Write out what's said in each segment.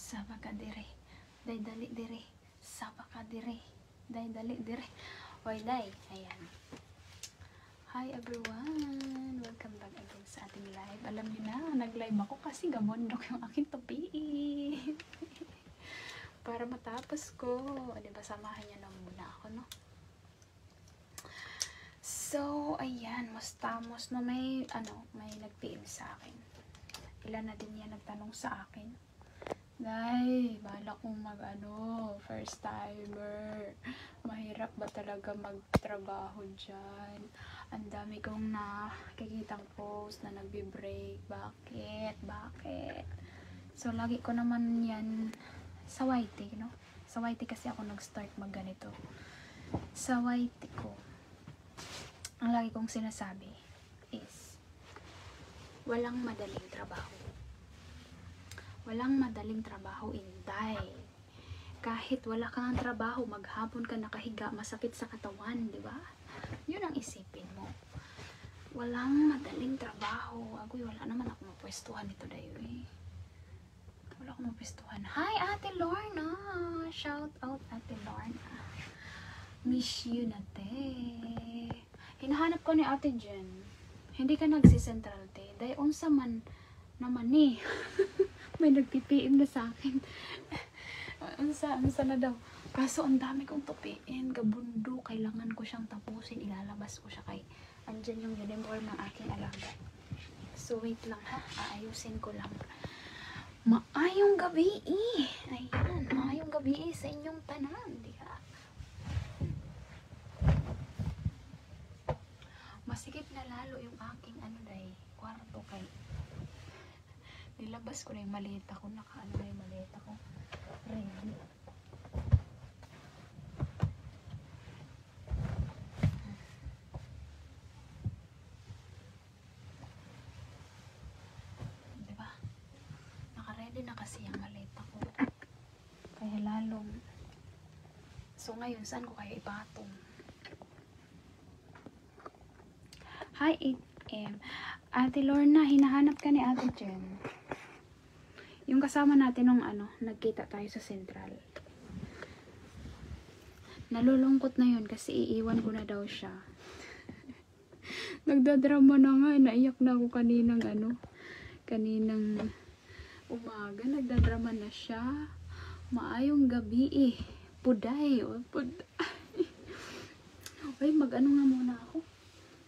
saba ka dire. Day dali dire. Saba ka dire. Day dali dire. Hoy day, ayan. Hi everyone! Welcome back again sa ating live. Alam niyo na, nag-live ako kasi gamondok yung aking topi. Para matapos ko. O, diba, samahan niyo na muna ako, no? So, ayan, mustamos na may nag-PM sa akin. Ilan na din yan nagtanong sa akin. Nay, bala kong first timer. Mahirap ba talaga magtrabaho dyan? Ang dami kong nakikitang post na nagbe-break. Bakit? Bakit? So, lagi ko naman yan sa YT, no? Sa YT kasi ako nag-start magganito. Sa YT ko, ang lagi kong sinasabi is, walang madaling trabaho. Walang madaling trabaho, Inday. Kahit wala kang trabaho, maghapon ka nakahiga, masakit sa katawan, di ba? Yun ang isipin mo. Walang madaling trabaho. Agoy, wala naman ako mapwestuhan nito dayo eh. Wala akong mapwestuhan. Hi, Ate Lorna! Shout out, Ate Lorna. Miss you na, te. Hinahanap ko ni Ate Jen. Hindi ka nagsisentral, te. Dahil unsa man naman eh. May nag-PPM na sa akin. Unsa na daw. Kaso ang dami kong tupiin. Gabundo, kailangan ko siyang tapusin. Ilalabas ko siya kay andyan yung uniform ng aking alaga. So wait lang ha. Aayusin ko lang. Maayong gabi eh. Ayan. Maayong gabi eh sa inyong tanan. Di ka? Masikip na lalo yung aking kwarto kay nilabas ko na yung maleta ko. Nakaano na yung maleta ko. Ready. Diba? Naka-ready na kasi yung maleta ko. Kaya lalong. So ngayon, saan ko kaya ipatong? Hi, 8M. Ate Lorna, hinahanap ka ni Ate Jen. Yung kasama natin nung nagkita tayo sa Central. Nalulungkot na yun kasi iiwan ko na daw siya. Nagdadrama na nga. Naiyak na ako kaninang umaga. Nagdadrama na siya. Maayong gabi eh. Puday. Puday. Uy, nga muna ako.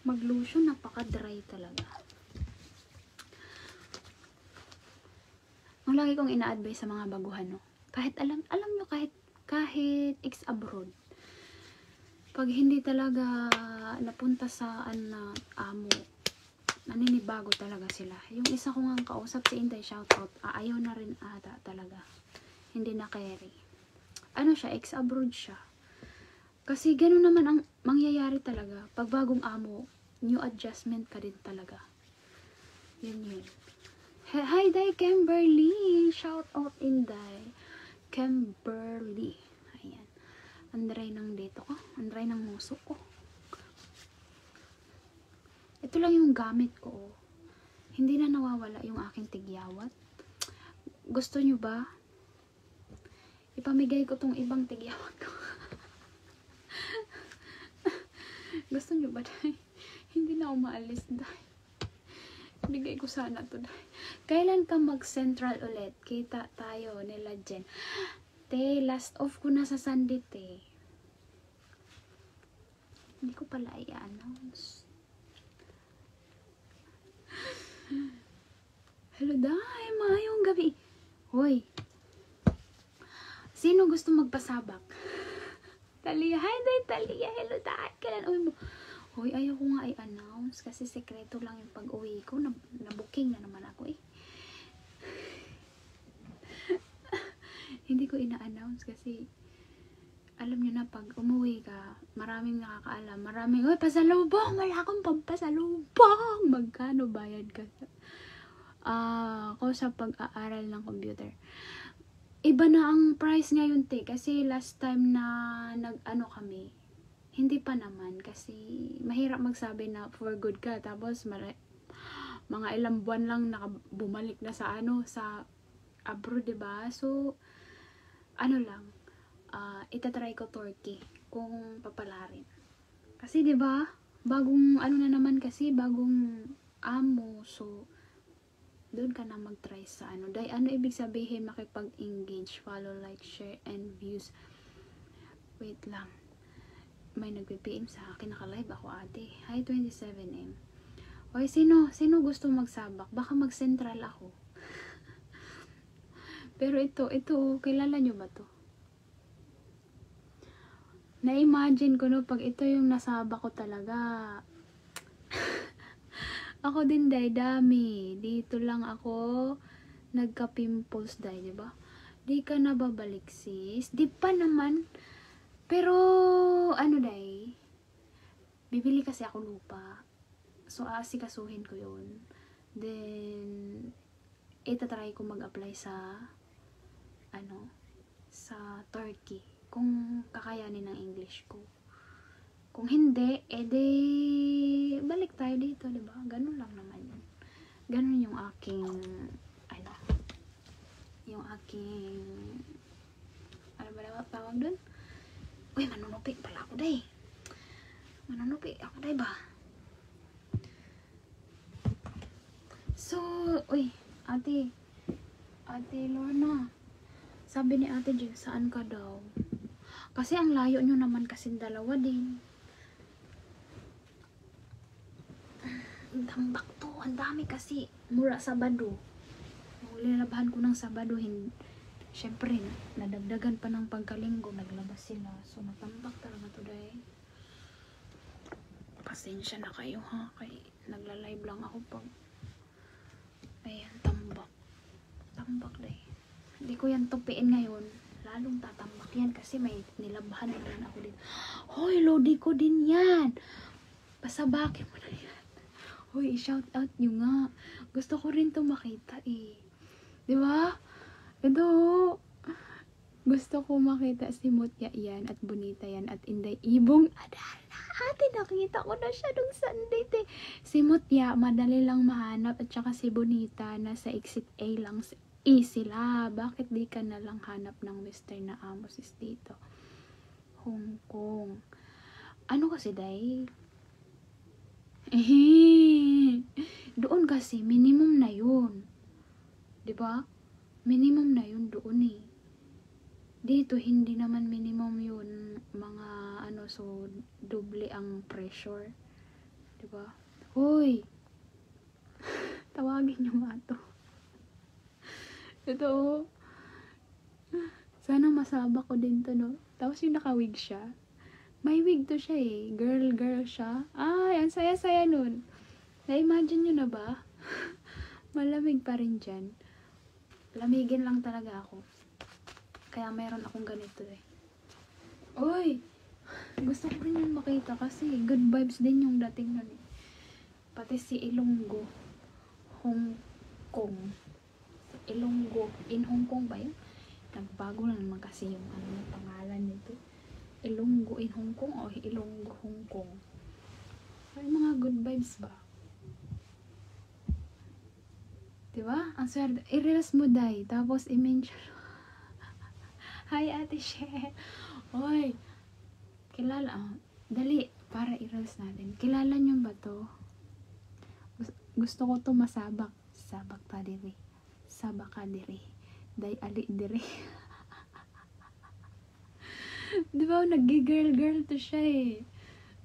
Mag-lotion. Napaka-dry talaga. Ang lagi kong ina-advise sa mga baguhan, no? Kahit alam nyo, kahit ex-abroad, pag hindi talaga napunta sa amo, naninibago talaga sila. Yung isa ko nga kausap si Inday, shoutout, ayaw na rin ata talaga. Hindi na carry. Siya, ex-abroad siya. Kasi gano'n naman ang mangyayari talaga. Pag bagong amo, new adjustment ka din talaga. Yun. Hi, Day Kimberly! Shout out, Inday. Kimberly. Ayan. Andray ng dito ko. Andray ng muso ko. Ito lang yung gamit ko. Hindi na nawawala yung aking tigyawat. Gusto nyo ba? Ipamigay ko tong ibang tigyawat ko. Gusto nyo ba, Day? Hindi na umaalis, Day. Bigay ko sana to, Day. Kailan ka mag-central ulit? Kita tayo nila Jen. Te, last off ko na sa Sunday, te. Hindi ko pala i-announce. Hello, Day. Maayong gabi. Hoy. Sino gusto magpasabak? Talia. Hi, Day. Talia. Hello, Day. Kailan uwi mo? Hoy, ayaw ko nga i-announce kasi sekreto lang yung pag-uwi ko. Na-booking na naman ako eh. Hindi ko ina-announce kasi alam niyo na pag umuwi ka, maraming nakakaalam. Maraming, oy, pasalubong! Wala akong pampasalubong! Magkano bayad ka? Ako sa pag-aaral ng computer. Iba na ang price ngayon, te. Kasi last time na kami, hindi pa naman. Kasi mahirap magsabi na for good ka. Tapos mga ilang buwan lang bumalik na sa abroad, diba? So, ano lang, itatry ko Turkey kung papalarin. Kasi, diba, bagong, ano na naman kasi, bagong amo. So, doon ka na mag-try sa ano. Dahil ano ibig sabihin makipag-engage, follow, like, share, and views. Wait lang. May nagpi-PM sa akin, naka-live ako ate. Hi 27M. Oy, sino gusto magsabak? Baka mag-central ako. Pero ito, kilala nyo ba to? Na-imagine ko no, pag ito yung nasabak ko talaga. Ako din day, dami. Dito lang ako nagka-pimples day, diba? Di ka na babalik sis. Di pa naman. Pero, ano day, bibili kasi ako lupa. So, aasikasuhin ko yun. Then, itatry ko mag-apply sa, sa Turkey. Kung kakayanin ng English ko. Kung hindi, edi, balik tayo dito, diba? Ganun lang naman yun. Ganun yung aking, ano ba naman tawag dun? Uy, manunupi pala ako day. Manunupi ako day ba? So, uy, ate Lorna, sabi ni ate Jill, saan ka daw? Kasi ang layo nyo naman kasi dalawa din. Ang tambak to, ang dami kasi. Mura Sabado. Nilalabahan ko ng Sabado, syempre, nadagdagan pa ng pagkalinggo, naglabas sila. So, natambak talaga to day. Pasensya na kayo ha, kay nagla-live lang ako pag ayan, tambak day. Hindi ko yan tupiin ngayon, lalong tatambak yan kasi may nilabahan naman ako din. Hoy, lodi ko din yan, pasabakin mo na yan. Hoy, shout out nyo nga, gusto ko rin to makita eh, diba? Ito, gusto ko makita si Mutya yan at Bonita yan at Inday Ibong Adana. Ate, nakita ko na siya nung Sunday te. Si Mutya, madali lang mahanap at saka si Bonita nasa exit A lang sila. Bakit di ka na lang hanap ng Western na amos is dito? Hong Kong. Ano kasi day? Doon kasi minimum na yun. Diba? Minimum na yun doon eh. Dito hindi naman minimum yun, mga so doble ang pressure. Diba? Hoy! Tawagin nyo nga to. Ito, sana masaba ko din to, no? Tapos yung naka-wig siya. May wig to siya eh. Girl siya. Ay, ang saya-saya nun. Na-imagine nyo na ba? Malamig pa rin dyan. Lamigin lang talaga ako. Kaya mayroon akong ganito eh. Uy! Gusto ko rin yung makita kasi good vibes din yung dating nun eh. Pati si Ilonggo. Hong Kong. Ilonggo. In Hong Kong ba yun? Nagbago na naman kasi yung pangalan nito. Ilonggo in Hong Kong o Ilonggo Hong Kong. Ay, mga good vibes ba? Diba? Ang swerte. I-reels mo day. Tapos i-mention. Hi, Ate She. Oy. Kilala. Dali. Para i-reels natin. Kilala nyo ba to? Gusto ko to masabak. Sabak pa diri. Sabak ka diri. Day ali diri. Diba? Nag-girl to siya eh.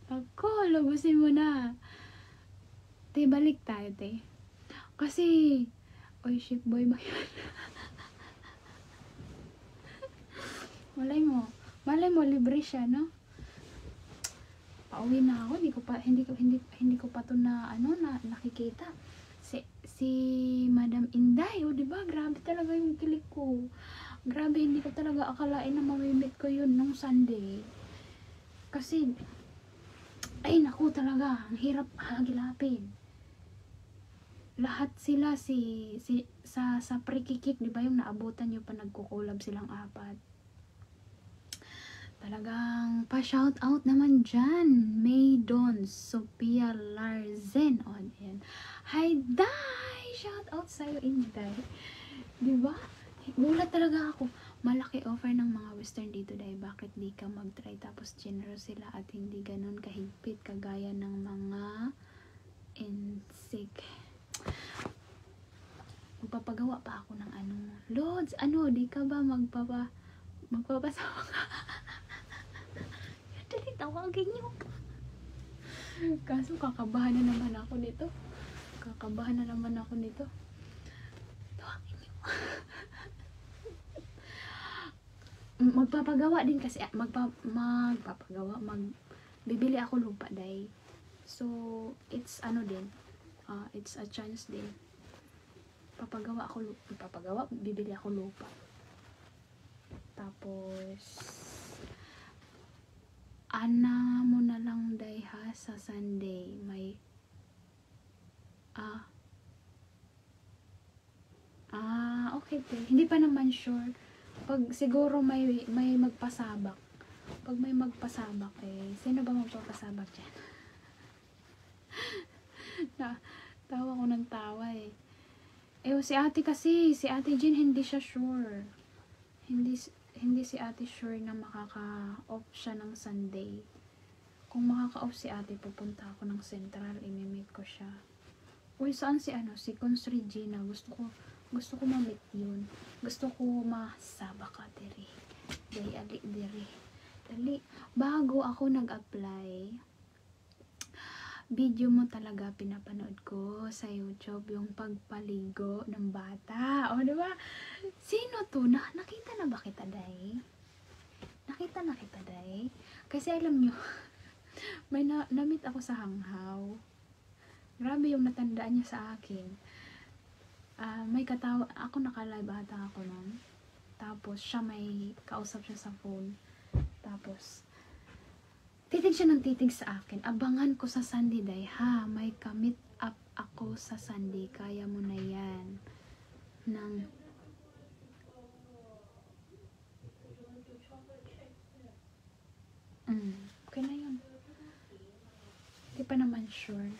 Ako, lubusin mo na. Te, balik tayo, te. Kasi, oy, ship boy ba yun? Malay mo, libre siya, no? Pauwi na ako, hindi ko pa to na, nakikita. Si Madam Inday, diba? Grabe talaga yung kilik ko. Grabe, hindi ko talaga akalain na mamimit ko yun nung Sunday. Kasi, ay naku talaga, ang hirap hagilapin. Lahat sila sa pre-kikik, di ba yung naabutan nyo pa nagkukulab silang apat. Talagang pa-shout out naman dyan. Maydon, Sophia Larzen. O, yan. Hi, Day! Shout out sa'yo, Inday. Di ba? Gulat talaga ako. Malaki offer ng mga western dito dahil bakit di ka mag-try, tapos generous sila at hindi ganun kahigpit kagaya ng mga insig. Magpapagawa pa ako ng ano. Lods, ano, di ka ba magpapasawa ka? Dali, tawagin niyo. Kaso kakabahan na naman ako nito. Tawagin niyo. Magpapagawa din kasi bibili ako lupa dahil, so it's ano din, it's a chance din. Bibili ako lupa, tapos ana mo na lang day ha sa Sunday may okay te, hindi pa naman sure. Pag siguro may magpasabak. Pag may magpasabak, sino ba magpapasabak dyan? Tawa ko ng tawa si ate kasi, si ate Jean hindi siya sure. Hindi si ate sure na makaka-off siya ng Sunday. Kung makaka-off si ate, pupunta ako ng Central, i-meet ko siya. Uy, saan si Cons Regina? Gusto ko ma-meet yun. Gusto ko masaba ka diri. Dali. Bago ako nag-apply, video mo talaga pinapanood ko sa YouTube, yung pagpaligo ng bata. O, diba? Sino to? Nakita na ba kita, day? Nakita kita, day? Kasi alam nyo, may na-meet ako sa hanghaw. Grabe yung natandaan niya sa akin. May katawa, ako naka-live ata ako nun. Tapos, siya may kausap siya sa phone. Tapos, titig siya ng titig sa akin. Abangan ko sa Sunday, day, ha? May ka-meet up ako sa Sunday. Kaya mo na yan. Okay na yun. Hindi pa naman sure.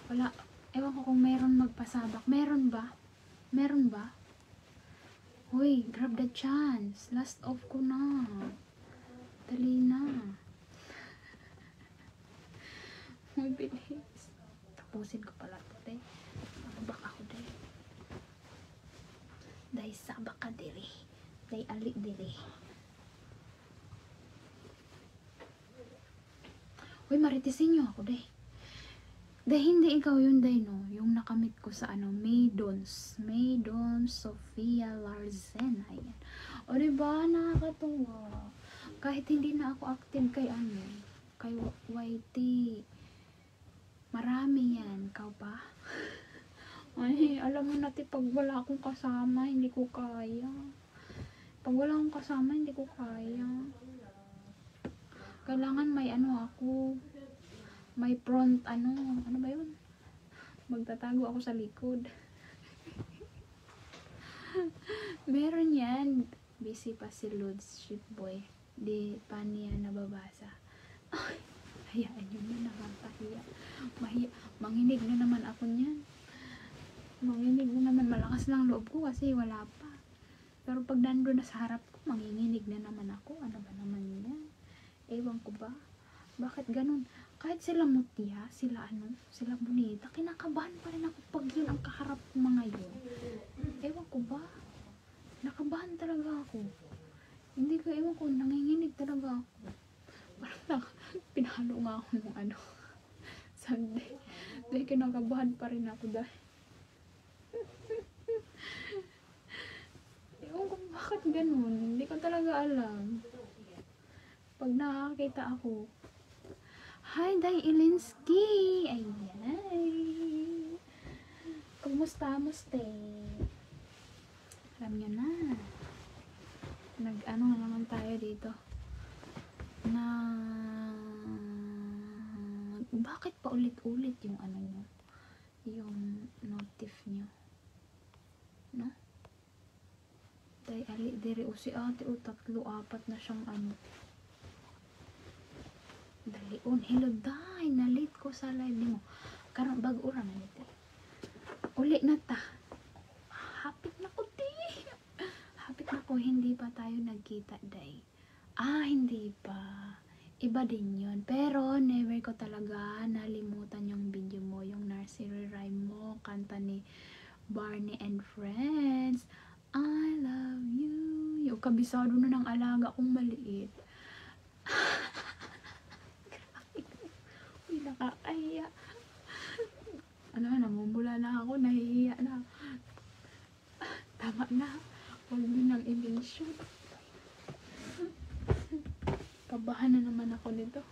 Wala. Ewan ko kung meron magpasabak. Meron ba? Uy, grab the chance. Last off ko na. Dali na. Uy, bilis. Tapusin ko pala ito, day. Sabak ako, day. Day, sabak ka, diri. Day, alik, diri. Uy, maritisin nyo ako, day. Dahil hindi ikaw yun, day, no? Yung nakamit ko sa Maidons Sofia Larsen. Ayan. O, diba? Nakakatuwa. Kahit hindi na ako active kay YT. Marami yan. Ikaw pa? Ay, alam mo natin, pag wala akong kasama, hindi ko kaya. Kailangan may ako. May front, ano ba yun? Magtatago ako sa likod. Meron yan. Busy pa si Lods, shit boy. Di pa niya nababasa. Ay, hayaan nyo na, nakakahiya. Manginig na naman ako niyan. Malakas lang loob ko kasi wala pa. Pero pag nandun na sa harap ko, manginginig na naman ako. Ano ba naman yan? Ewan ko ba? Bakit ganun? Kahit sila mutya, sila bonita, kinakabahan pa rin ako pag yun ang kaharap ko mga yun. Ewan ko ba? Nakabahan talaga ako. Hindi ko, ewan ko, nanginginig talaga ako. Parang pinalo nga ako ng Sunday. Dahil kinakabahan pa rin ako dahil. Ewan ko bakit ganun. Hindi ko talaga alam. Pag nakakita ako, hi, Day Ilinsky! Ayan! Kumusta? Alam nyo na. Na naman tayo dito. Bakit pa ulit-ulit yung nyo? Yung notif nyo? No? Day, diri o si ate o 3-4 na siyang dalion. Hello, day. Nalit ko sa live mo. Karang bag-ura na nito. Uli na ta. Hapit na ko, di. ako, hindi pa tayo nagkita, day. Hindi pa. Iba din yun. Pero, never ko talaga nalimutan yung video mo, yung nursery rhyme mo, kanta ni Barney and Friends. I love you. Yung kabisado na ng alaga kong maliit. Uy, nakakahiya. Namumula na ako, nahihiya na. Tama na. Huwag mo nang i-mention. Kabahan na naman ako nito.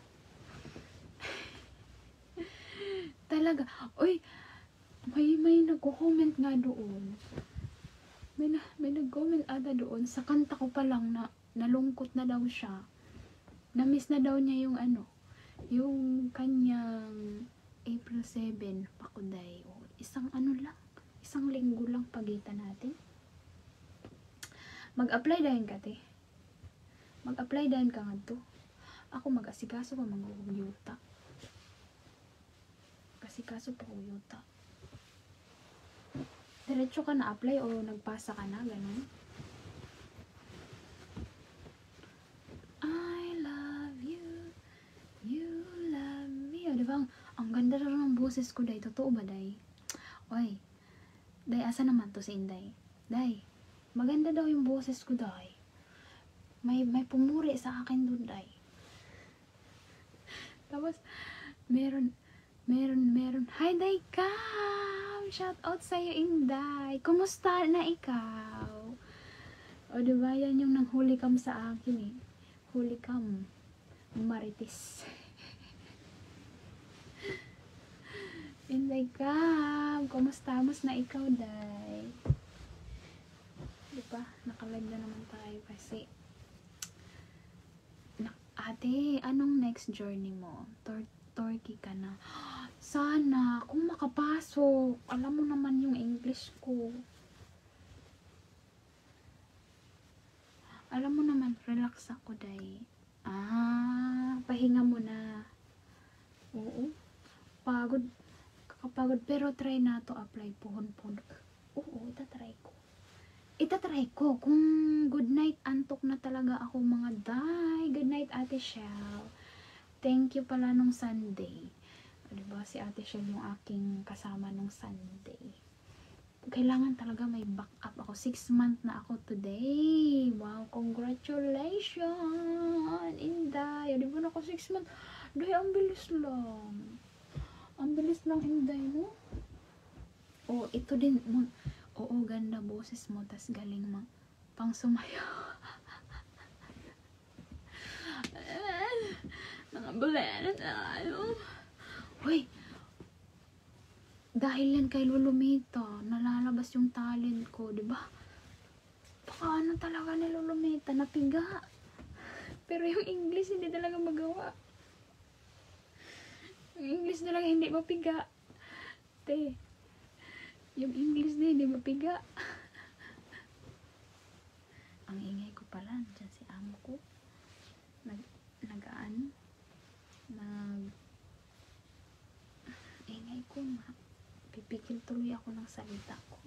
Talaga. Uy, may nag-comment nga doon. May nag-comment ata doon. Sa kanta ko pa lang na nalungkot na daw siya. Na-miss na daw niya yung yung kanyang April 7 pakuday. Isang isang linggo lang pagitan natin. Mag-apply dahil ka, te. Mag-apply dahil ka nga to. Ako mag-asikaso pa mag-uyuta. Asikaso pa uyuta. Diretso ka na apply o nagpasa ka na, ganun. I love you, you love me. O, diba? Ang ganda rin ng boses ko, day. Totoo ba, day? Oy, day, asa naman to si Inday? Day, maganda daw yung boses ko, day. May pumuri sa akin doon, day. Tapos, meron. Hi, day, Cam! Shout out sa'yo, Inday. Kumusta na ikaw? O, diba, yan yung nanghuli cam sa akin, eh. Huli cam. Marites. Inday, Cam! Kumusta? Mas na ikaw, day? Diba? Nakalive na naman tayo kasi ate, anong next journey mo? Turkey ka na. Sana, kung makapasok. Alam mo naman yung English ko. Alam mo naman, relax ako, day. Pahinga mo na. Oo. Pagod. Kakapagod. Pero try na to apply pohon-pohon. Oo, itatry ko. Kung good night, antok na talaga ako, mga day. Good night, Ate Shell. Thank you pala nung Sunday. Diba, si Ate Shell yung aking kasama nung Sunday. Kailangan talaga may backup ako. 6 months na ako today. Wow, congratulations, Inday. Diba na ako 6 months? Day, ang bilis lang. Ang bilis lang, Inday, no? Oh, ito din. Oo, ganda boses mo. Tas galing pang sumayaw. Mga bulena tayo. Hoy, dahil yan kay Lulumita, nalalabas yung talent ko, diba? Baka talaga ni Lulumita, napiga. Pero yung English, hindi talaga magawa. Yung English talaga hindi mapiga. Te, yung English na hindi mapiga. Ang ingay ko pala, dyan si amo ko. Ingay ko, pipikil tuloy ako ng salita ko.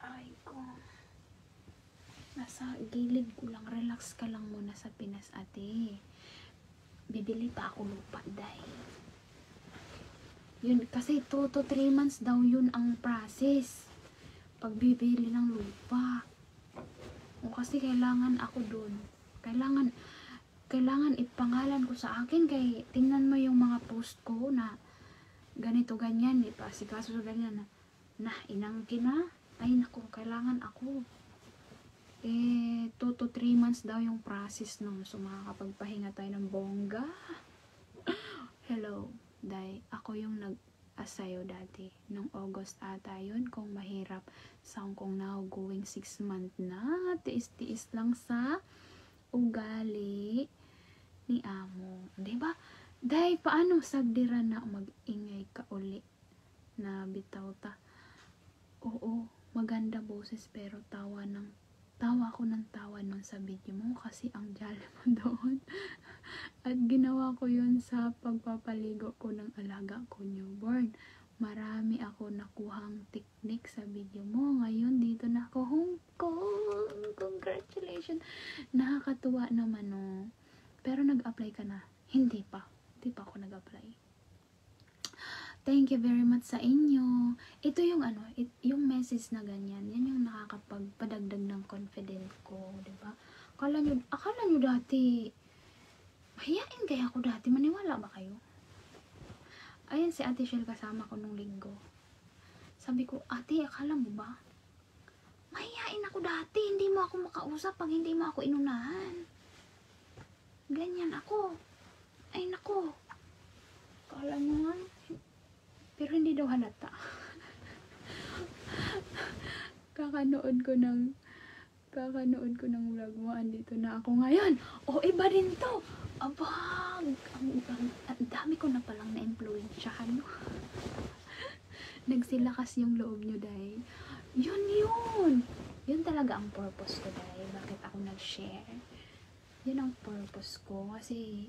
Ay ko. Nasa gilid ko lang, relax ka lang muna sa Pinas, ate. Bibili pa ako lupa, day. Yun, kasi 2 to 3 months daw yun ang process. Pagbibili ng lupa. O kasi kailangan ako dun. Kailangan ipangalan ko sa akin kay tingnan mo yung mga post ko na ganito ganyan, ipasikaso sa ganyan na inangkin na. Ay naku, kailangan ako. 2 to 3 months daw yung process nun. So makakapagpahinga tayo ng bongga. Hello, day. Ako yung nag-asayo dati. Nung August ata yun, kung mahirap. Sound kong now going 6 months na. Tiis-tiis lang sa ugali ni amo. Diba? Day, paano sagdira na mag-ingay ka uli na bitaw ta? Oo, maganda boses pero tawa ko ng tawa nun sa video mo kasi ang jolly mo doon. At ginawa ko yun sa pagpapaligo ko ng alaga ko newborn. Marami ako nakuhang technique sa video mo. Ngayon, dito na ako Hong Kong. Congratulations. Nakakatuwa naman, no. Pero nag-apply ka na? Hindi pa. Hindi pa ako nag-apply. Thank you very much sa inyo. Ito yung yung message na ganyan. Yan yung nakakapagpadagdag ng confidence ko, 'di ba? Akala nyo dati mahiyain kaya ako dati. Maniwala ba kayo? Ayan si Ate Shell kasama ko nung linggo. Sabi ko, ate, akala mo ba? Mahiyain ako dati. Hindi mo ako makausap pag hindi mo ako inunahan. Ganyan ako. Ay nako. Akala mo nga. Pero hindi daw halata. Kakanood ko ng vlog mo. Andito na ako ngayon. O, iba din to. Aba, ang dami ko na palang na-influensyahan. Nagsilakas yung loob nyo, dahil yun talaga ang purpose ko, dahil bakit ako nag-share. Yun ang purpose ko. Kasi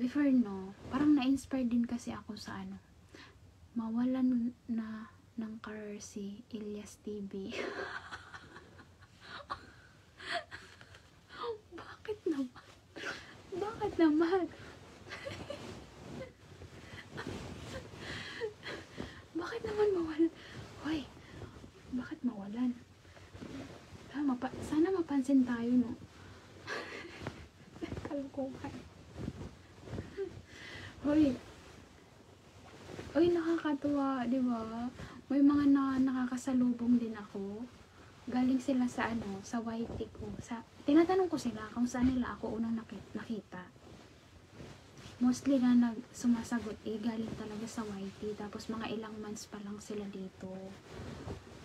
before, no, parang na-inspire din kasi ako sa mawalan na ng career si Elias TV. Bakit naman? Bakit naman? Bakit naman mawalan? Hoy, bakit mawalan? Sana mapansin tayo, no? Kalukuhan. Hoy, nakakatuwa, di ba? May mga nakakasalubong din ako. Galing sila sa sa YT ko. Tinatanong ko sila kung saan nila ako unang nakita. Mostly na sumasagot galing talaga sa YT. Tapos mga ilang months pa lang sila dito.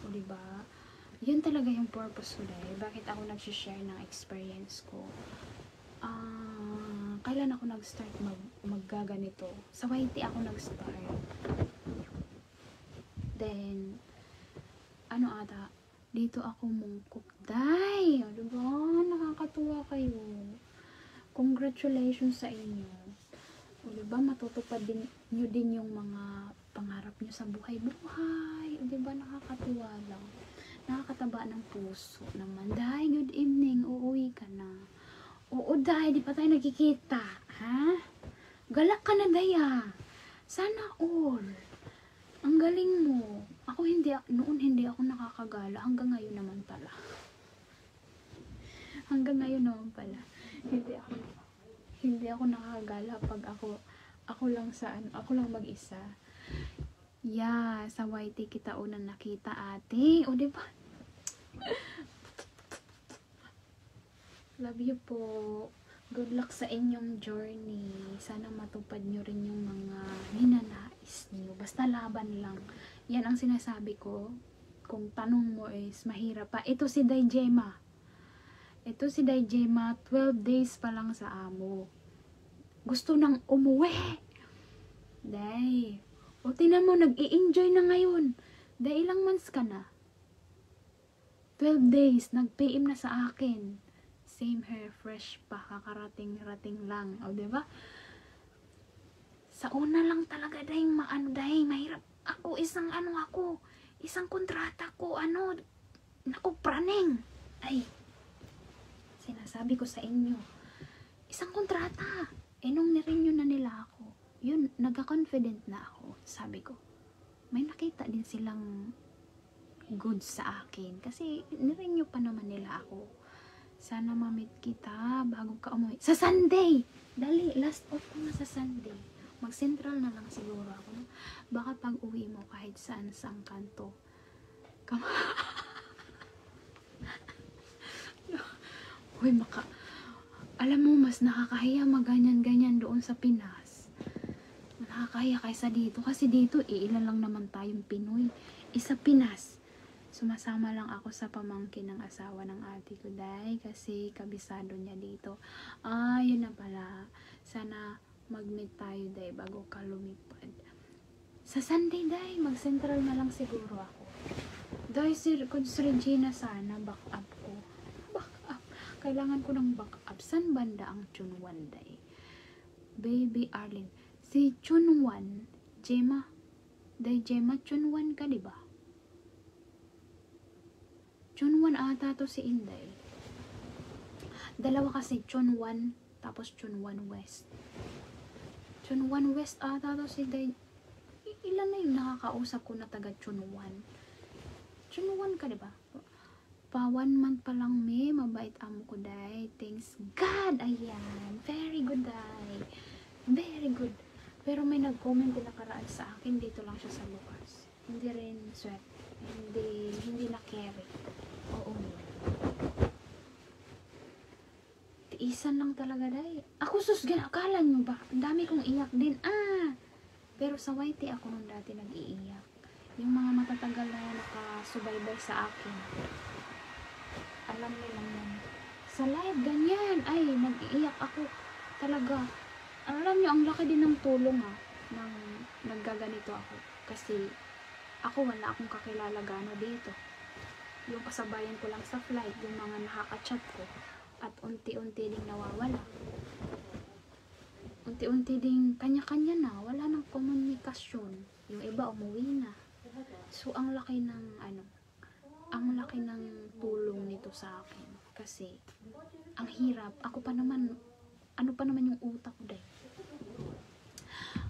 O diba? Yun talaga yung purpose ko dahil. Bakit ako nag-share ng experience ko. Kailan ako nag-start maggaganito? Sa YT ako nag-start. Then, dito ako mungkok. Day! O diba? Nakakatuwa kayo. Congratulations sa inyo. O diba? Matutupad nyo din yung mga pangarap nyo sa buhay-buhay. O diba? Nakakatuwa lang. Nakakataba ng puso naman. Day, good evening. Uuwi ka na. Oo, Day. Di pa tayo nagkikita. Ha? Galak ka na, Day, ha? Sana all. Ang galing mo. Noon hindi ako nakakagala. Hanggang ngayon naman pala. Hindi ako nakakagala pag ako lang mag-isa. Sa YT kita unang nakita, ate. O, diba? Love you po. Good luck sa inyong journey. Sana matupad nyo rin yung mga ninanais nyo. Basta laban lang. Yan ang sinasabi ko. Kung tanong mo is mahirap pa. Ito si Dayjema. 12 days pa lang sa amo. Gusto nang umuwi. Day. O tinan mo, nag-i-enjoy na ngayon. Day, ilang months ka na? 12 days. Nag-PM na sa akin. Same hair, fresh pa, kakarating-rating lang. O, diba? Sa una lang talaga, Day, mahirap. Isang kontrata ko, naku, praning. Ay, sinasabi ko sa inyo, isang kontrata. Nung nirenew na nila ako, yun, nagka-confident na ako. Sabi ko, may nakita din silang goods sa akin. Kasi, nirenew pa naman nila ako. Sana ma-meet kita bago ka umuwi. Sa Sunday! Dali, last off ko na sa Sunday. Mag-central na lang siguro ako. Baka pag uwi mo kahit saan sa kanto. Uy, alam mo, mas nakakahiya maganyan-ganyan doon sa Pinas. Nakakahiya kaysa dito. Kasi dito, ilan lang naman tayong Pinoy. Isa Pinas. Sumasama lang ako sa pamangkin ng asawa ng ate ko, Day, kasi kabisado niya dito. Yun na pala. Sana mag-meet tayo, Day, bago ka lumipad. Sa Sunday, Day, mag-central na lang siguro ako. Day, kung si Regina sana, back-up ko. Back-up. Kailangan ko ng back-up. San banda ang Chunwan, Day? Baby Arlene. Si Chunwan, Gemma, Day Gemma, Chunwan ka, diba? Chunwan ata to si Inday. Dalawa kasi, Chunwan, tapos Chunwan West. Chunwan West ata to si Day. Ilan na yung nakakausap ko na taga Chunwan? Chunwan ka, diba? Pa 1 month pa lang, may mabait amo ko, Day. Thanks God! Ayan. Very good, Day. Very good. Pero may nag-comment din nakaraan sa akin. Dito lang siya sa bukas. Hindi rin sweat. Hindi na carry. Oo. Tiisan lang talaga, Day. Ako susgan. Akala nyo ba? Ang dami kong iyak din. Pero sa YT ako nung dati nag-iiyak. Yung mga matatagal na nakasubaybay sa akin. Alam nilang yan. Sa live, ganyan. Ay, nag-iiyak ako. Talaga. Alam niyo, ang laki din ng tulong nang naggaganito ako. Kasi, ako wala akong kakilala gano dito. Yung kasabayan ko lang sa flight, yung mga nakaka-chat ko. At unti-unti ding nawawala. Unti-unti ding kanya-kanya na. Wala nang komunikasyon. Yung iba umuwi na. So, ang laki ng ang laki ng tulong nito sa akin. Kasi, ang hirap. Ako pa naman, ano pa naman yung utak ko dahil.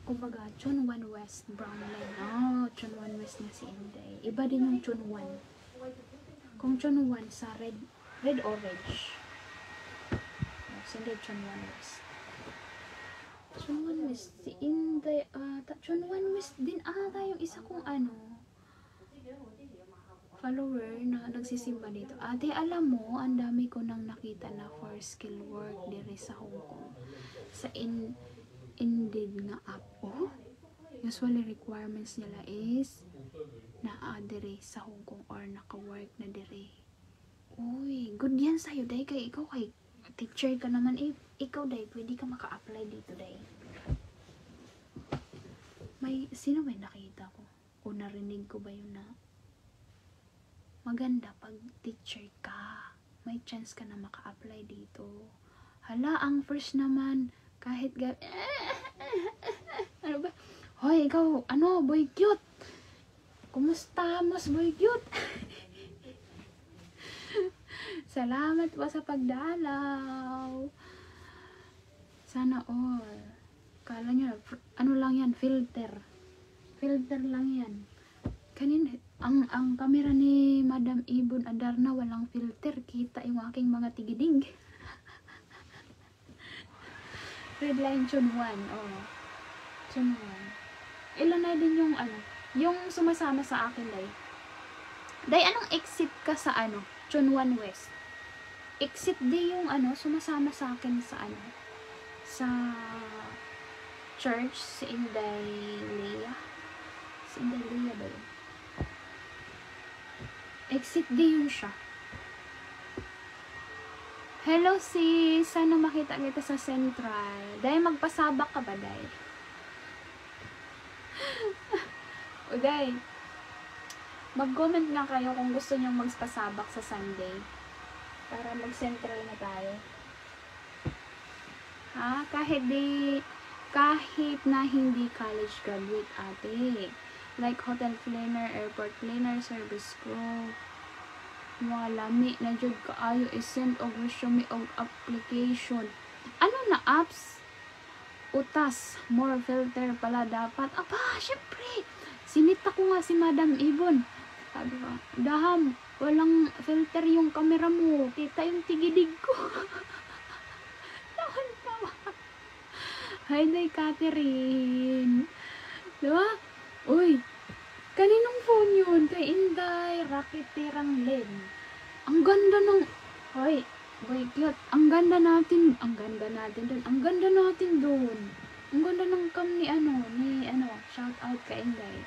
Kumbaga, Chunwan West, brown line. Chunwan West na si Inday. Iba din yung Chunwan. Kung Chunwan sa red orange. Hindi Chunwan West. Chunwan West, si Inday ata. Chunwan West din ata yung isa kong follower na nagsisimba dito. Ate, alam mo, ang dami ko nang nakita na for skill work dire sa Hong Kong. Sa Indeed nga app. Usually requirements nila is na dire sa Hong Kong or naka-work na dire. Uy, good yan sa'yo, Day. Kay ikaw, kay teacher ka naman. Ikaw, Day, pwede ka maka-apply dito, Day. Sino may nakita ko? O narinig ko ba yun na maganda pag teacher ka, may chance ka na maka-apply dito. Hala, ang first naman, kahit ano ba? Hoy, ikaw, boy cute. Kumusta, mas boy cute? Salamat po sa pagdalaw. Sana all. Kala nyo, lang yan, filter. Filter lang yan. Kanina, ang camera ni Madam Ibon Adarna walang filter. Kita yung aking mga tigidig. Red line Chunwan. Chunwan. Ilan na din yung yung sumasama sa akin, Day. Day, anong exit ka sa Chunwan West? Exit di yung sumasama sa akin sa sa church, si Inday Leah. Si Inday Leah ba yun? Exit D yun siya. Hello sis! Sana makita kita sa Central. Day, magpasabak ka ba, Day? O, Day, mag-comment nga kayo kung gusto nyo magpasabak sa Sunday. Para mag-Central na tayo. Kahit na hindi college graduate, ate. Like hotel cleaner, airport cleaner, service crew. Wala, na jud kaayo i-send og resume og application. Ano na apps? Utas, more filter pala dapat. Syempre. Sinita ko nga si Madam Ibon. Sabi ko, Daham, walang filter yung camera mo. Kita yung tigidig ko. Tawa. Hi, Day Catherine. Diba? Uy, kaninong phone yun? Kay Inday, Raketerang Len. Ang ganda ng... Hoy, boy cute. Ang ganda natin dun. Ang ganda natin dun. Ang ganda ng cam ni shout out kay Inday.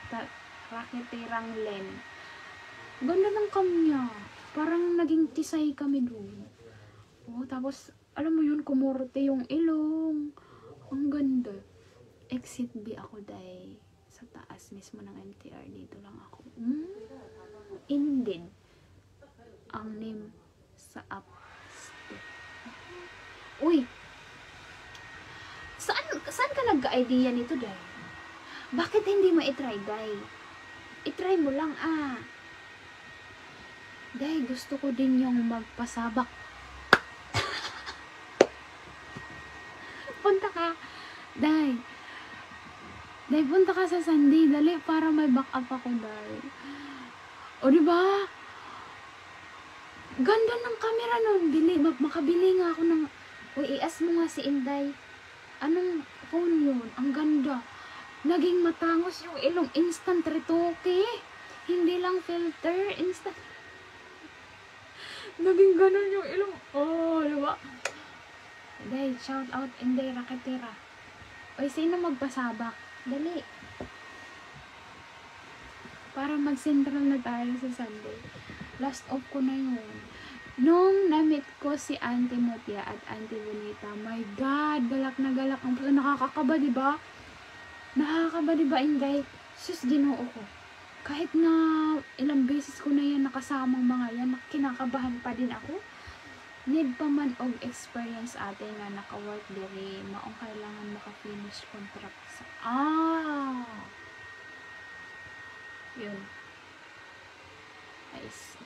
Raketerang Len. Ang ganda ng cam niya. Parang naging tisay kami dun. Tapos, alam mo yun, kumurte yung ilong. Ang ganda. Exit B ako, Day. Sa taas mismo ng MTR. Dito lang ako. Indeed. Ang name sa app. Uy! Saan ka nagka-idea nito, Day? Bakit hindi mo i-try, Day? I-try mo lang Day, gusto ko din yung magpasabak. Punta ka. Day, punta ka sa Sunday. Dali, para may backup ako, Day. O, diba? Ganda ng camera nun. Makabili nga ako ng... Uy, i-as mo nga si Inday. Anong phone yun? Ang ganda. Naging matangos yung ilong. Instant retoke. Hindi lang filter. Instant. Naging ganun yung ilong. Oh, diba? Day, shout out Inday Raketera. Uy, sino magpasabak? Dali. Para mag-central na tayo sa Sunday. Last off ko na yun. Nung na-meet ko si Auntie Mutia at Auntie Bonita, my God, galak na galak ang puso. Nakakakaba, diba? Nakakakaba, diba, Inday? Sus, ginoo ko. Kahit na ilang beses ko na yan nakasamang mga yan, kinakabahan pa din ako. Need pa man og experience ate nga naka-work diri, maong kailangan maka-finish contract sa... Yun. I see.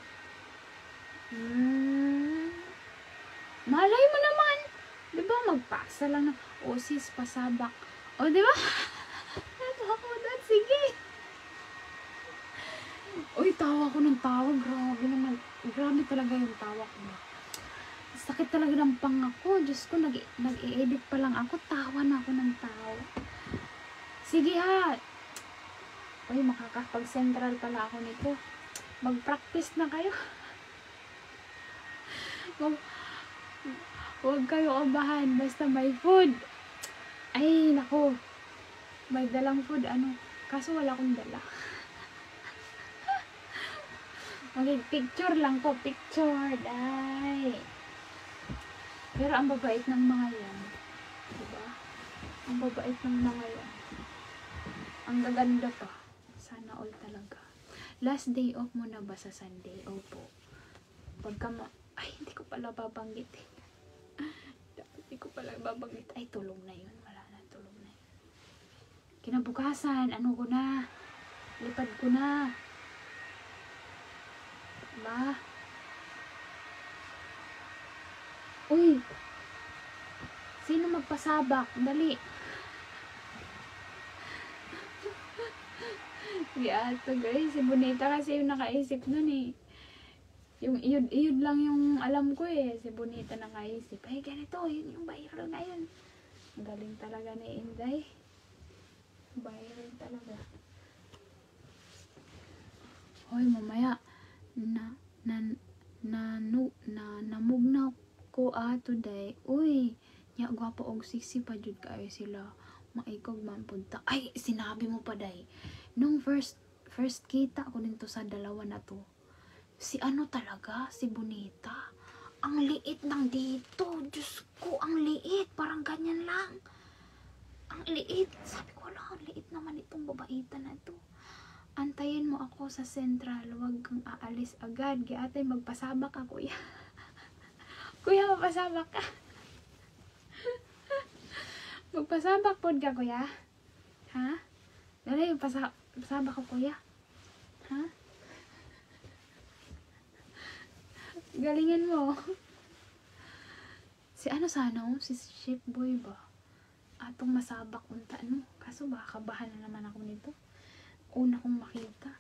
Malay mo naman. Diba, magpasa lang ng osis, pasabak. O, diba? Ito ako doon, sige. Uy, tawa ko ng tawa. Grabe naman. Grabe talaga yung tawa ko. Sakit talaga ng panga ko. Diyos ko, nag-i-edit pa lang ako. Tawa na ako ng tawa. Sige ha. Uy, makakapag-central pala ako nito. Mag-practice na kayo. Huwag kayo kabahan. Basta may food. Ay, nako. May dalang food. Kaso wala akong dala. Picture lang ko. Picture. Day. Pero ang babait ng mga yan. Diba? Ang babait ng mga yan. Ang gaganda pa. Sana all talaga. Last day off mo na ba sa Sunday? Opo. Ay, hindi ko pala babanggit eh. Hindi ko pala babanggit. Ay, tulog na yun. Wala na, tulog na yun. Kinabukasan, ko na. Lipad ko na. Diba? Uy! Sino magpasabak? Dali. Ato guys, si Bonita kasi yung nakaisip nun eh. Yung iyod lang yung alam ko eh. Si Bonita nakaisip. Ay, ganito, yun yung viral na yun. Galing talaga ni Inday. Viral talaga. Hoy, mamaya. Namugnaw ko today. Uy, nya gwapo og siksi pa jud kaayo sila. Maikog man punta. Ay, sinabi mo pa day. Nung first kita ko dito sa dalawa na to. Si talaga, si Bonita. Ang liit ng dito. Diyos ko, ang liit. Parang ganyan lang. Ang liit. Sabi ko lang, ang liit naman itong babaita na to. Antayin mo ako sa Central. Huwag kang aalis agad. Giatay, magpasabak ka, kuya. Kuya, magpasabak ka. Magpasabak po ka, kuya. Ha? Dali, pasabak ka, kuya. Ha? Galingan mo. Si si Chef Boy ba? Atong masabak unta, Kaso baka kabahan na naman ako nito. Una kong makita.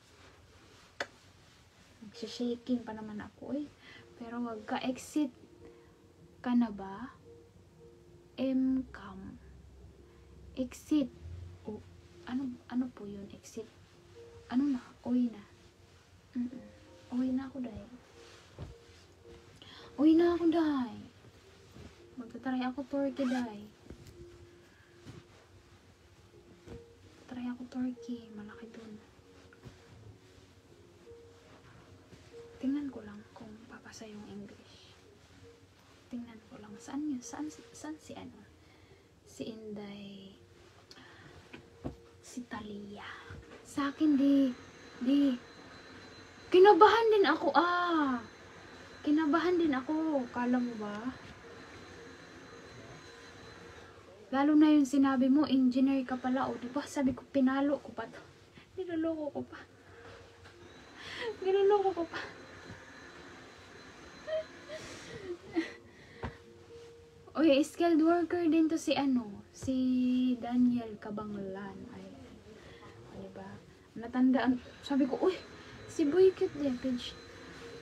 Nagsha-shaking pa naman ako eh. Pero wag ka, exit ka na ba? M-cam. Exit. Oh, ano po yun? Exit. Ano na? Uwi na. Uwi na ako dahil. Uwi na ako dahil. Magtatry ako Turkey dahil. Try ako Turkey. Malaki dun. Tingnan ko lang kung papasa yung English. Tingnan ko lang. Saan yun? Saan si Si Inday. Si Talia. Sa akin di. Kinabahan din ako Kinabahan din ako. Kala mo ba? Lalo na yung sinabi mo, engineer ka pala. O, diba? Sabi ko, pinalo ko pa to. Niloloko ko pa. ako ko pa. Uy, skilled worker din to si si Daniel Kabanglan. Ay, diba? Natandaan, sabi ko, uy, si Boy Cute din, page.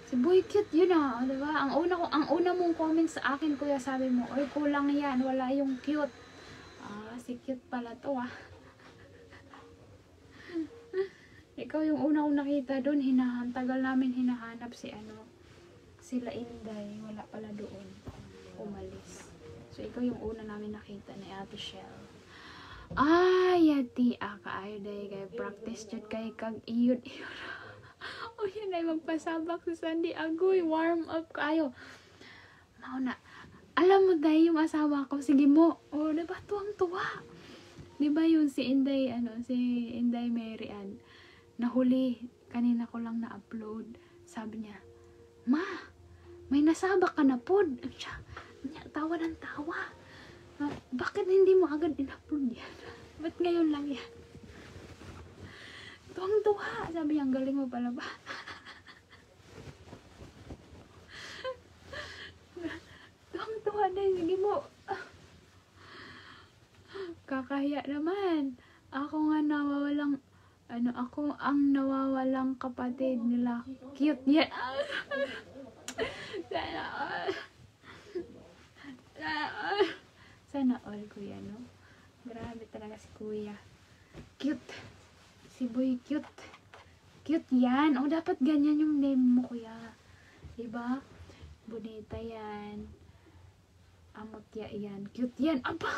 Si Boy Cute, yun diba? Ang una mong comment sa akin, kuya, sabi mo, uy, kulang yan, wala yung cute. Si cute pala to, Ikaw yung una kong nakita doon, tagal namin hinahanap sila Inday, wala pala doon, umalis. So, ikaw yung una namin nakita ni Ate Shell. Yati, kaayo day, kay practice jud kay kag iyod. O yan ay magpasabak sa Sandy Agoy, warm up kayo. Mauna, alam mo day yung asawa ko, sige mo. Diba, tuwang-tuwa. Diba yun si Inday, si Inday Mary Ann, nahuli, kanina ko lang na-upload. Sabi niya, Ma, may nasabak ka na pod. Siya, tawa ng tawa. Bakit hindi mo agad in-upload yan? Ba't ngayon lang yan? Tuwang-tuwa. Sabi niya, ang galing mo pala ba? Tuwang-tuwa dahil, sige mo. Kakahiya naman. Ako nga nawawalang, ako ang nawawalang kapatid nila. Cute yan. Sana all, kuya, no? Grabe talaga si kuya. Cute. Si Boy cute. Cute yan. Dapat ganyan yung name mo, kuya. Diba? Bonita yan. Amotya yan. Cute yan. Aba!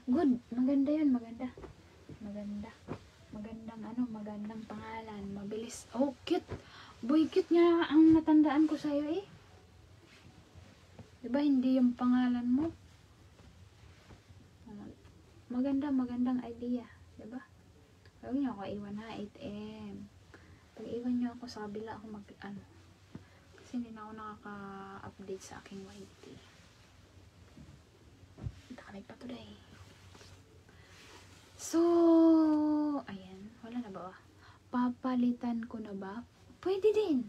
Good. Maganda yun. Maganda. Magandang pangalan. Mabilis. Cute. Boy cute nga ang natandaan ko sa'yo, Diba, hindi yung pangalan mo? Magandang idea. Diba? Huwag niyo ako iwan, 8 AM. Pag iwan niyo ako sa kabila, ako kasi hindi na ako nakaka-update sa aking YT. Dami pa today. So, ayan. Wala na ba? Papalitan ko na ba? Pwede din.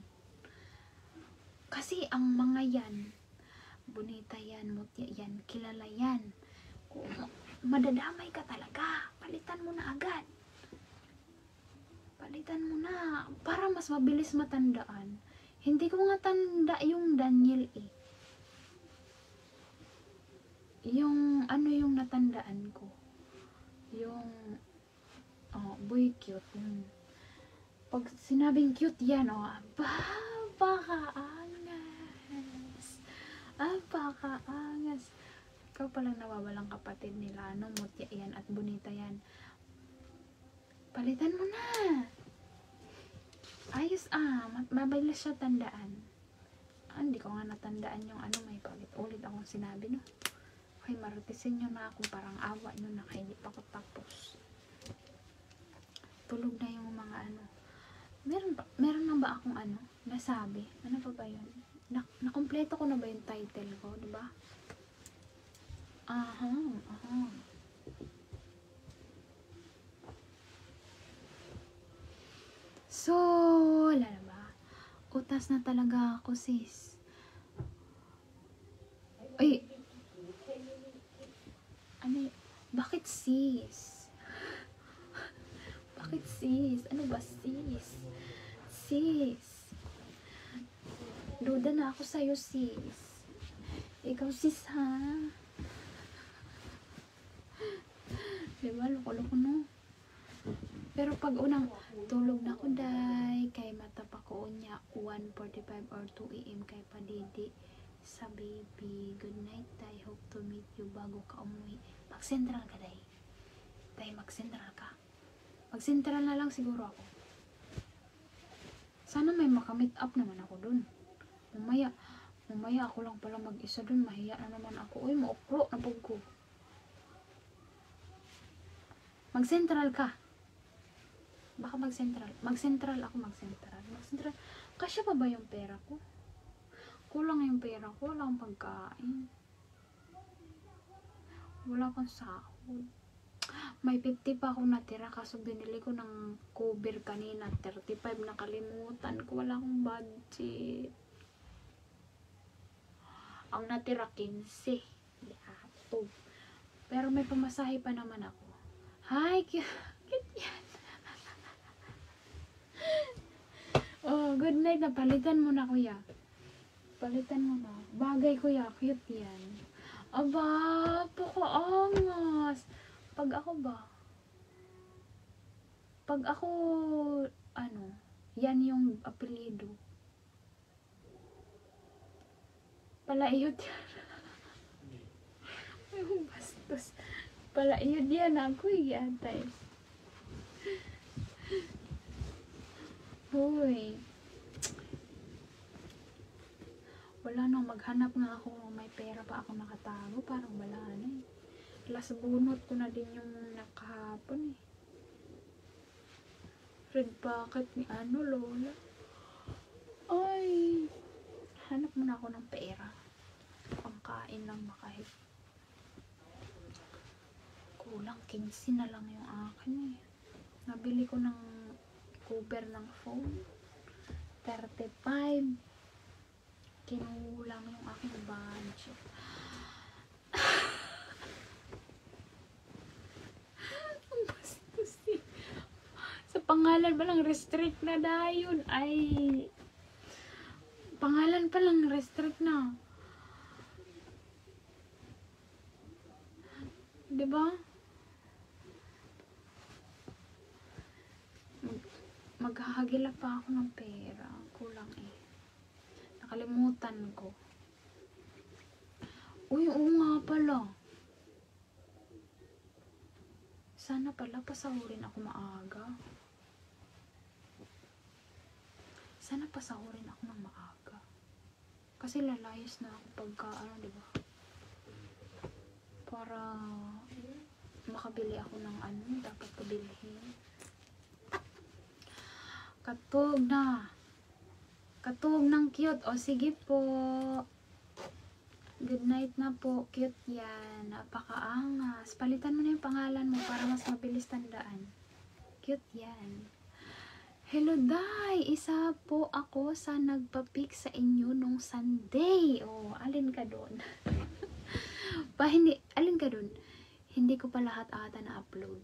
Kasi ang mga yan, bonita yan, mutya yan, kilala yan. Kung madadamay ka talaga, palitan mo na agad. Palitan mo na. Para mas mabilis matandaan. Hindi ko nga tanda yung Daniel, Yung, yung natandaan ko. Yung, Boy Cute. Pag sinabing cute yan, Apakaangas. Ikaw palang nawawalang kapatid nila, mutya yan at bonita yan. Palitan mo na. Ayos, mabilis siya tandaan. Hindi ko nga natandaan yung may paulit-ulit akong sinabi, no? Okay, marutisin nyo na ako, parang awa nyo na kayo, hindi pa ako tapos. Tulog na yung mga meron na ba akong nasabi? Ano pa ba yun? Nakompleto ko na ba yung title ko, diba? So, wala na ba? Utas na talaga ako, sis. Ay! Bakit sis? Bakit sis? Ano ba sis? Sis. Duda na ako sa'yo, sis. Ikaw, sis, ha? Diba? Loko-loko, no? Pero pag unang tulog na ko, day, kay matapa ko niya 1:45 or 2 AM kay padidi sa baby. Good night, day. Hope to meet you bago ka umuwi. Mag-central ka, day. Day, mag-central ka. Mag-central na lang siguro ako. Sana may makamit up naman ako dun. Mamaya ako lang pala mag-isa dun. Mahiya na naman ako. Uy, maukro na pag ko. Mag-central ka. Baka mag-central. Mag-central ako, mag-central. Kasya pa ba yung pera ko? Kulang yung pera ko. Wala akong pagkain. Wala akong sahod. May 50 pa akong natira kaso binili ko ng cover kanina. 35 nakalimutan ko. Wala akong budget. Ang natira 15. Yato. Pero may pamasahe pa naman ako. Hi, cute yan. Oh, good night na. Palitan mo na, kuya. Palitan mo na. Bagay, kuya. Cute yan. Aba, pakaangas. Pag ako, yan yung apelido. Palaiyot yan. Ay, bastos. Palaiyot yan ako, yatay. Hoy. Wala nang maghanap nga ako. May pera pa ako nakatago. Parang wala na eh. Last bunot ko na din yung nakahapon eh. Red bucket ni Lola. Ay. Hanap muna ako ng pera. Pangkain lang makahit. Kulang 15 na lang yung akin eh. Nabili ko ng cover ng phone. 35. Kinulang yung aking budget. Bastos eh. Sa pangalan ba lang restrict na dayon? Ay, pangalan pa lang restrict na. Diba? Maghahagila pa ako ng pera. Kulang eh. Nakalimutan ko. Uy, oo nga pala. Sana pala pasahurin ako maaga. Sana pasahurin ako ng maaga. Kasi lalayas na ako pagka, diba? Para makabili ako ng dapat pabilhin. Katog na. Katog ng cute. O, sige po. Good night na po. Cute yan. Napakaangas. Palitan mo na yung pangalan mo para mas mabilis tandaan. Cute yan. Hello, Day. Isa po ako sa nagpa-pic sa inyo nung Sunday. Oh, alin ka doon? Alin ka doon? Hindi ko pa lahat ata na-upload.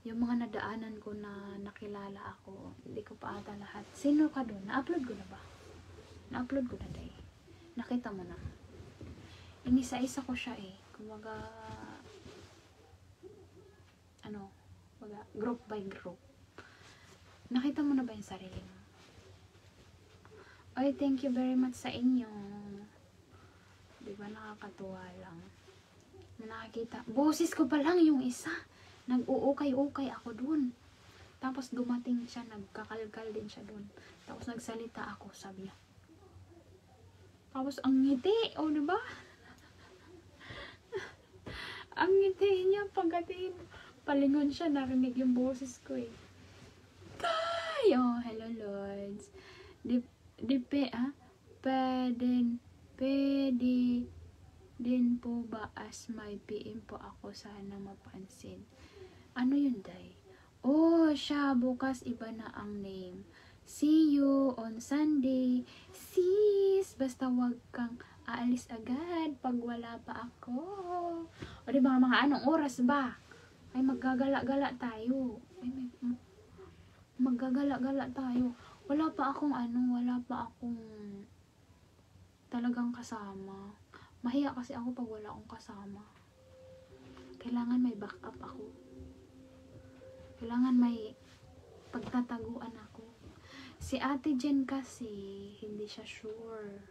Yung mga nadaanan ko na nakilala ako, hindi ko pa ata lahat. Sino ka doon? Na-upload ko na ba? Na-upload ko na, Day. Nakita mo na. Inisa-isa ko siya eh. Kumbaga, group by group. Nakita mo na ba yung sarili mo? Ay, thank you very much sa inyo. Diba, nakakatuwa lang. Nakakita. Boses ko pa lang yung isa. Nag-uukay-ukay ako dun. Tapos dumating siya, nagkakalkal din siya dun. Tapos nagsalita ako, sabi niya. Tapos ang ngiti, diba? Ang ngiti niya, pagdating, palingon siya, narinig yung boses ko eh. Hello Lords. Pwede din po ba as may PM po ako, sana mapansin. Ano yun, Day? Siya, bukas iba na ang name. See you on Sunday. Sis, basta wag kang aalis agad pag wala pa ako. O diba, mga anong oras ba? Ay, maggagala-gala tayo. Maggagala-gala tayo. Wala pa akong talagang kasama. Mahiya kasi ako pag wala akong kasama. Kailangan may backup ako. Kailangan may pagtataguan ako. Si Ate Jen kasi, hindi siya sure.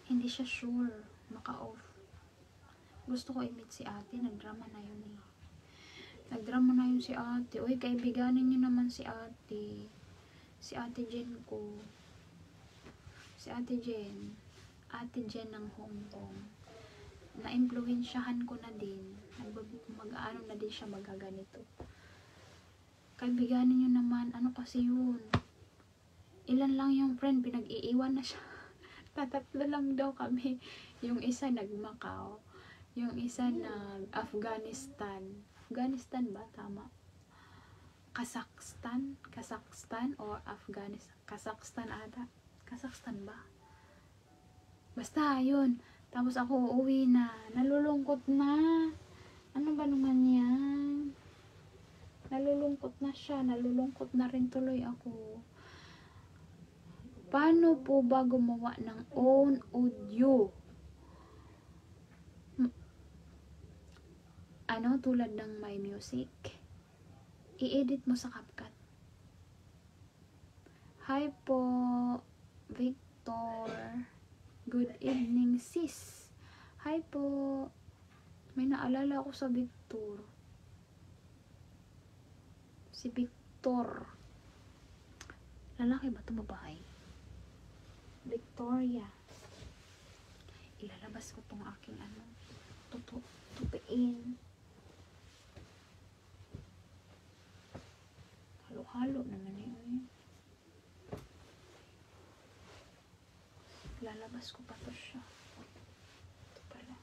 Hindi siya sure. Maka-off. Gusto ko i-meet si Ate. Nagdrama na yun eh. Nagdrama na yun si Ate. Uy, kaibiganin niyo naman si Ate. Si Ate Jen ko. Si Ate Jen. Ate Jen ng Hong Kong. Na-influensyahan ko na din. Mag-ano na din siya magaganito. Kaibiganin nyo naman. Ano kasi yun? Ilan lang yung friend. Pinag-iiwan na siya. Tatatlo lang daw kami. Yung isa nag-Macau. Yung isa nag-Afghanistan. Afghanistan ba? Tama. Kazakhstan or Afghanistan. Kazakhstan ata. Kazakhstan ba? Basta, yun. Tapos ako uuwi na. Nalulungkot na. Ano ba naman yan? Nalulungkot na siya. Nalulungkot na rin tuloy ako. Paano po ba gumawa ng own audio? Ano, tulad ng My Music? I-edit mo sa CapCut. Hi po, Victor. Good evening, sis. Hi po. May naalala ako sa Victor. Si Victor. Lalaki ba ito, babae? Victoria. Ilalabas ko tong aking tupiin. Halo-halo naman yun. Lalabas ko pa to siya. Ito pala.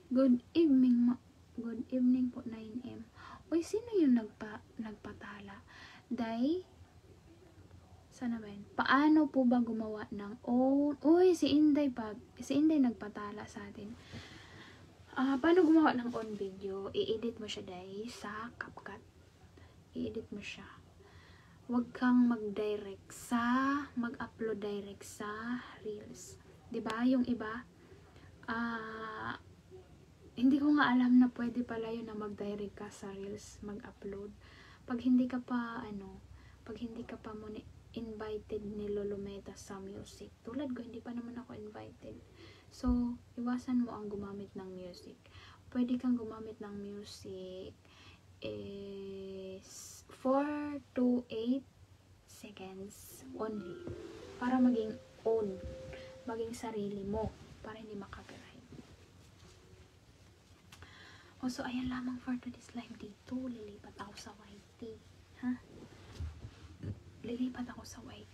Good evening po, 9M. Uy, sino yung nagpatala? Day? Sana ba yun? Paano po ba gumawa ng own? Uy, si Inday nagpatala sa atin. Paano gumawa ng own video? I-edit mo siya, Day, sa CapCut. I-edit mo siya. Huwag kang mag-upload direct sa Reels. 'Di ba? Yung iba, hindi ko nga alam na pwede pala yun na mag-direct ka sa Reels, mag-upload. Pag hindi ka pa invited ni Lolometa sa music. Tulad ko, hindi pa naman ako invited. So, iwasan mo ang gumamit ng music. Pwede kang gumamit ng music is 4 to 8 seconds only. Para maging own. Maging sarili mo. Para hindi makapiright. So, ayan lamang for today's live dito. Lilipat ako sa YT. Ha? Lilipat ako sa YT.